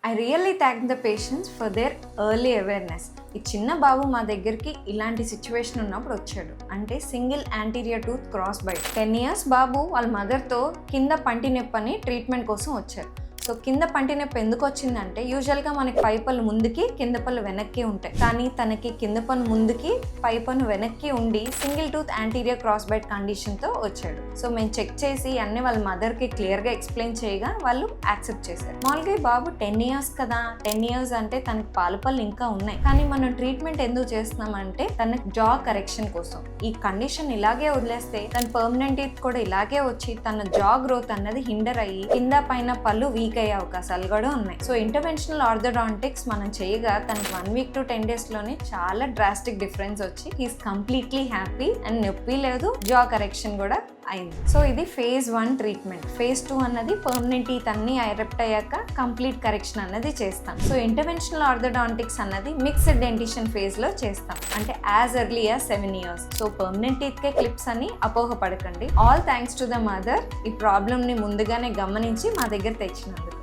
I really thank the patients for their early awareness. ఈ చిన్న బాబు మా దగ్గరికి ఇలాంటి సిచ్యువేషన్ ఉన్నప్పుడు వచ్చాడు. అంటే single anterior tooth cross bite. 10 years బాబు వాళ్ళ మదర్తో కింద పంటి నొప్పని ట్రీట్మెంట్ కోసం వచ్చారు. సో కింద పంటి నొప్పి ఎందుకు వచ్చిందంటే యూజువల్గా మనకి పై పళ్ళు ముందుకి కింద పళ్ళు వెనక్కి ఉంటాయి, కానీ తనకి కింద పన్ను ముందుకి పై పన్ను వెనక్కి ఉండి single tooth anterior cross bite కండిషన్తో వచ్చాడు. సో మేము చెక్ చేసి అన్ని వాళ్ళ మదర్కి క్లియర్గా ఎక్స్ప్లెయిన్ చేయగా వాళ్ళు యాక్సెప్ట్ చేశారు. మామూలుగా బాబు 10 years కదా, 10 years అంటే తనకి పాలపళ్ళు ఇంకా ఉన్నాయి, కానీ మనం ట్రీట్మెంట్ ఎందుకు చేస్తున్నామంటే తనకి జా కరెక్షన్ కోసం. ఈ కండిషన్ ఇలాగే వదిలేస్తే తన పర్మనెంట్ టీత్ కూడా ఇలాగే వచ్చి తన జా గ్రోత్ అన్నది హిండర్ అయ్యి కింద పైన పళ్ళు వీక్ అయ్యే అవకాశాలు కూడా ఉన్నాయి. సో ఇంటర్వెన్షనల్ ఆర్థోడాంటిక్స్ మనం చేయగా తనకి 1 week to 10 days లోనే చాలా డ్రాస్టిక్ డిఫరెన్స్ వచ్చి హీస్ కంప్లీట్లీ హ్యాపీ అండ్ నొప్పి లేదు, జా కరెక్షన్ కూడా అయింది. సో ఇది phase 1 ట్రీట్మెంట్. phase 2 అన్నది పర్మనెంట్ టీత్ అన్ని ఎరెప్ట్ అయ్యాక కంప్లీట్ కరెక్షన్ అన్నది చేస్తాం. సో ఇంటర్వెన్షనల్ ఆర్థోడాంటిక్స్ అన్నది మిక్స్డ్ డెంటిషన్ ఫేజ్ లో చేస్తాం, అంటే as early as 7 years. So permanent teeth కే క్లిప్స్ అని అపోహపడకండి. All thanks to the mother ఈ ప్రాబ్లమ్ ని ముందుగానే గమనించి మా దగ్గర తెచ్చినందుకు.